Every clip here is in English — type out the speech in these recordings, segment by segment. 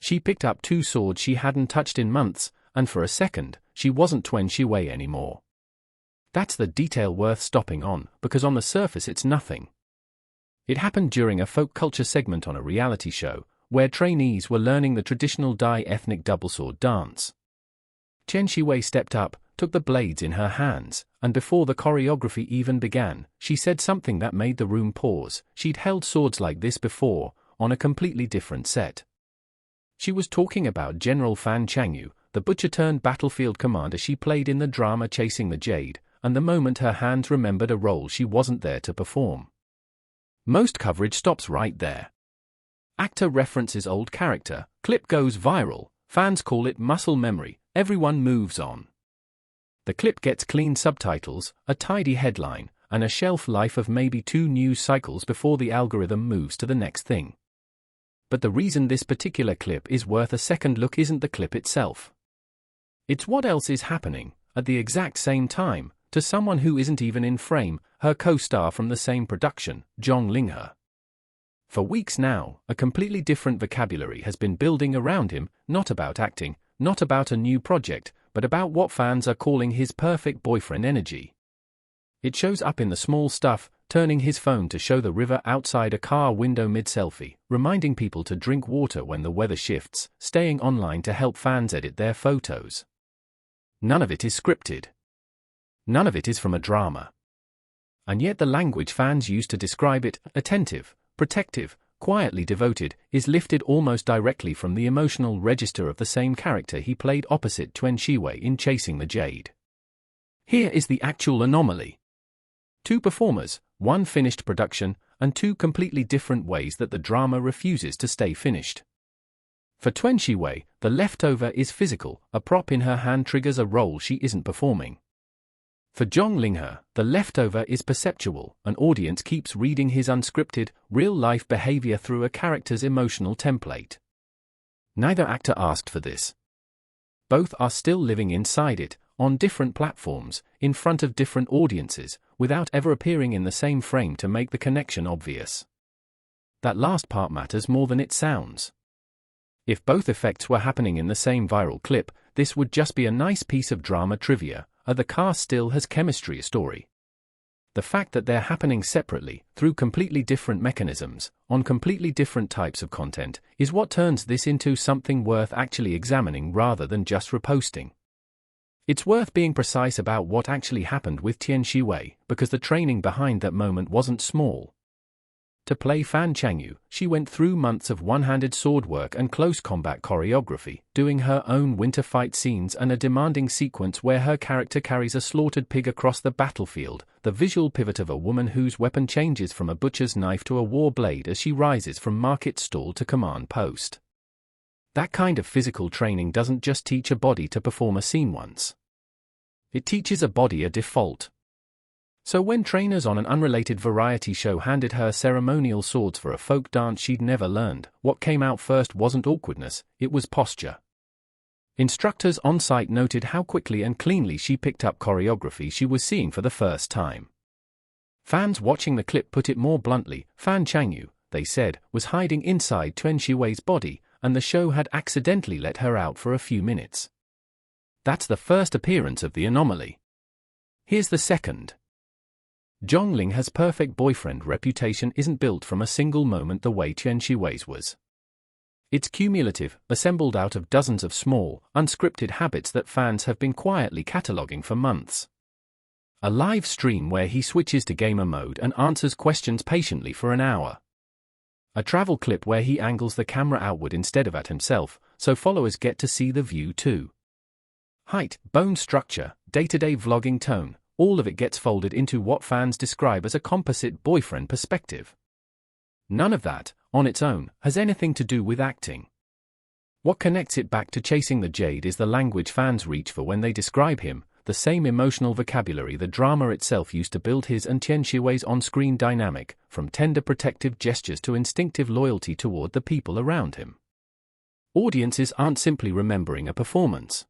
She picked up two swords she hadn't touched in months, and for a second, she wasn't Tian Xiwei anymore. That's the detail worth stopping on, because on the surface it's nothing. It happened during a folk culture segment on a reality show, where trainees were learning the traditional Dai ethnic double-sword dance. Tian Xiwei stepped up, took the blades in her hands, and before the choreography even began, she said something that made the room pause. She'd held swords like this before, on a completely different set. She was talking about General Fan Changyu, the butcher-turned-battlefield commander she played in the drama Chasing the Jade, and the moment her hands remembered a role she wasn't there to perform. Most coverage stops right there. Actor references old character, clip goes viral, fans call it muscle memory, everyone moves on. The clip gets clean subtitles, a tidy headline, and a shelf life of maybe 2 news cycles before the algorithm moves to the next thing. But the reason this particular clip is worth a second look isn't the clip itself. It's what else is happening, at the exact same time, to someone who isn't even in frame, her co-star from the same production, Zhang Linghe. For weeks now, a completely different vocabulary has been building around him, not about acting, not about a new project, but about what fans are calling his perfect boyfriend energy. It shows up in the small stuff, turning his phone to show the river outside a car window mid-selfie, reminding people to drink water when the weather shifts, staying online to help fans edit their photos. None of it is scripted. None of it is from a drama. And yet the language fans use to describe it, attentive, protective, quietly devoted, is lifted almost directly from the emotional register of the same character he played opposite Tian Xiwei in Chasing the Jade. Here is the actual anomaly. 2 performers, 1 finished production, and 2 completely different ways that the drama refuses to stay finished. For Tian Xiwei, the leftover is physical, a prop in her hand triggers a role she isn't performing. For Zhang Linghe, the leftover is perceptual, an audience keeps reading his unscripted, real-life behavior through a character's emotional template. Neither actor asked for this. Both are still living inside it, on different platforms, in front of different audiences, without ever appearing in the same frame to make the connection obvious. That last part matters more than it sounds. If both effects were happening in the same viral clip, this would just be a nice piece of drama trivia. The cast still has chemistry story. The fact that they're happening separately, through completely different mechanisms, on completely different types of content, is what turns this into something worth actually examining rather than just reposting. It's worth being precise about what actually happened with Tian Xiwei, because the training behind that moment wasn't small. To play Fan Changyu, she went through months of one-handed sword work and close combat choreography, doing her own winter fight scenes and a demanding sequence where her character carries a slaughtered pig across the battlefield, the visual pivot of a woman whose weapon changes from a butcher's knife to a war blade as she rises from market stall to command post. That kind of physical training doesn't just teach a body to perform a scene once. It teaches a body a default. So when trainers on an unrelated variety show handed her ceremonial swords for a folk dance she'd never learned, what came out first wasn't awkwardness, it was posture. Instructors on site noted how quickly and cleanly she picked up choreography she was seeing for the first time. Fans watching the clip put it more bluntly, Fan Changyu, they said, was hiding inside Tian Xiwei's body, and the show had accidentally let her out for a few minutes. That's the first appearance of the anomaly. Here's the second. Zhang Linghe's perfect boyfriend reputation isn't built from a single moment the way Tian Xiwei's was. It's cumulative, assembled out of dozens of small, unscripted habits that fans have been quietly cataloguing for months. A live stream where he switches to gamer mode and answers questions patiently for an hour. A travel clip where he angles the camera outward instead of at himself, so followers get to see the view too. Height, bone structure, day-to-day vlogging tone, all of it gets folded into what fans describe as a composite boyfriend perspective. None of that, on its own, has anything to do with acting. What connects it back to Chasing the Jade is the language fans reach for when they describe him, the same emotional vocabulary the drama itself used to build his and Tian Xiwei's on-screen dynamic, from tender protective gestures to instinctive loyalty toward the people around him. Audiences aren't simply remembering a performance.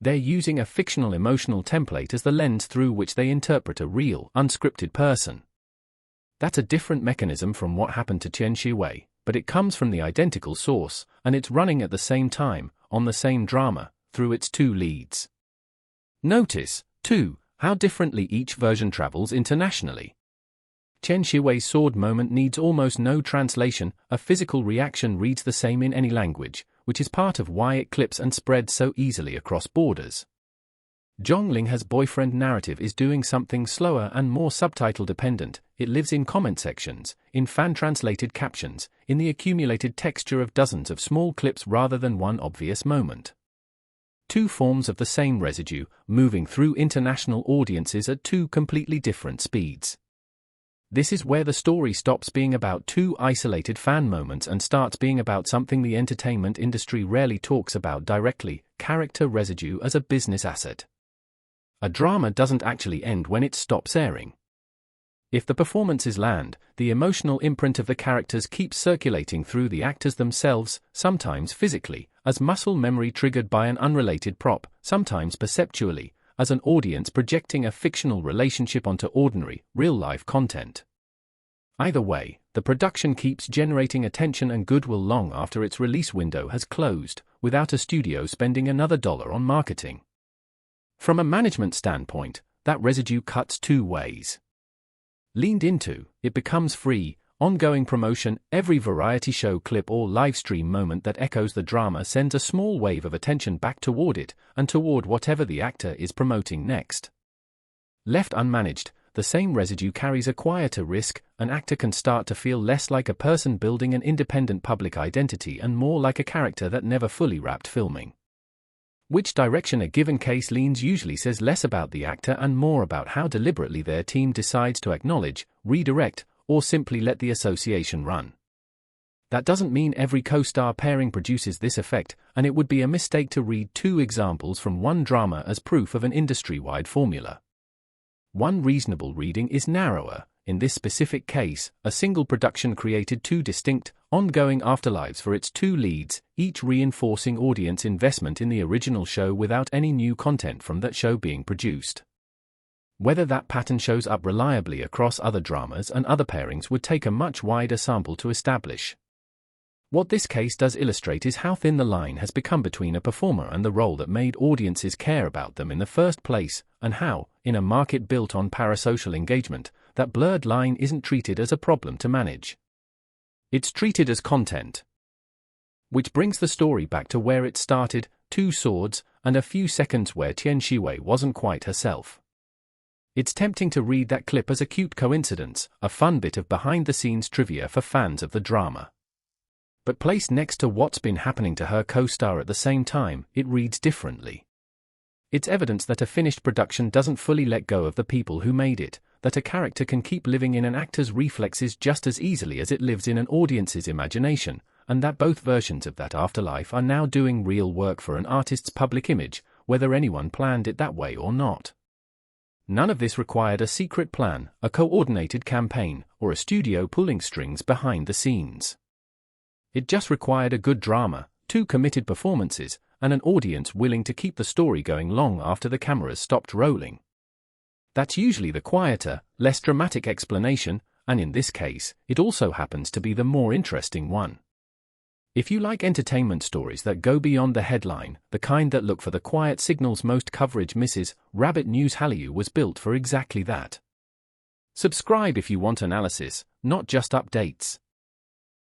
They're using a fictional emotional template as the lens through which they interpret a real, unscripted person. That's a different mechanism from what happened to Tian Xiwei, but it comes from the identical source, and it's running at the same time, on the same drama, through its two leads. Notice, too, how differently each version travels internationally. Tian Xiwei's sword moment needs almost no translation, a physical reaction reads the same in any language, which is part of why it clips and spreads so easily across borders. Zhang Linghe's boyfriend narrative is doing something slower and more subtitle dependent. It lives in comment sections, in fan-translated captions, in the accumulated texture of dozens of small clips rather than one obvious moment. Two forms of the same residue, moving through international audiences at two completely different speeds. This is where the story stops being about two isolated fan moments and starts being about something the entertainment industry rarely talks about directly: character residue as a business asset. A drama doesn't actually end when it stops airing. If the performances land, the emotional imprint of the characters keeps circulating through the actors themselves, sometimes physically, as muscle memory triggered by an unrelated prop, sometimes perceptually, as an audience projecting a fictional relationship onto ordinary, real-life content. Either way, the production keeps generating attention and goodwill long after its release window has closed, without a studio spending another dollar on marketing. From a management standpoint, that residue cuts two ways. Leaned into, it becomes free, ongoing promotion. Every variety show clip or livestream moment that echoes the drama sends a small wave of attention back toward it, and toward whatever the actor is promoting next. Left unmanaged, the same residue carries a quieter risk. An actor can start to feel less like a person building an independent public identity and more like a character that never fully wrapped filming. Which direction a given case leans usually says less about the actor and more about how deliberately their team decides to acknowledge, redirect, or simply let the association run. That doesn't mean every co-star pairing produces this effect, and it would be a mistake to read two examples from one drama as proof of an industry-wide formula. One reasonable reading is narrower. In this specific case, a single production created two distinct, ongoing afterlives for its two leads, each reinforcing audience investment in the original show without any new content from that show being produced. Whether that pattern shows up reliably across other dramas and other pairings would take a much wider sample to establish. What this case does illustrate is how thin the line has become between a performer and the role that made audiences care about them in the first place, and how, in a market built on parasocial engagement, that blurred line isn't treated as a problem to manage. It's treated as content. Which brings the story back to where it started: two swords, and a few seconds where Tian Xiwei wasn't quite herself. It's tempting to read that clip as a cute coincidence, a fun bit of behind-the-scenes trivia for fans of the drama. But placed next to what's been happening to her co-star at the same time, it reads differently. It's evidence that a finished production doesn't fully let go of the people who made it, that a character can keep living in an actor's reflexes just as easily as it lives in an audience's imagination, and that both versions of that afterlife are now doing real work for an artist's public image, whether anyone planned it that way or not. None of this required a secret plan, a coordinated campaign, or a studio pulling strings behind the scenes. It just required a good drama, two committed performances, and an audience willing to keep the story going long after the cameras stopped rolling. That's usually the quieter, less dramatic explanation, and in this case, it also happens to be the more interesting one. If you like entertainment stories that go beyond the headline, the kind that look for the quiet signals most coverage misses, Rabbit News Hallyu was built for exactly that. Subscribe if you want analysis, not just updates.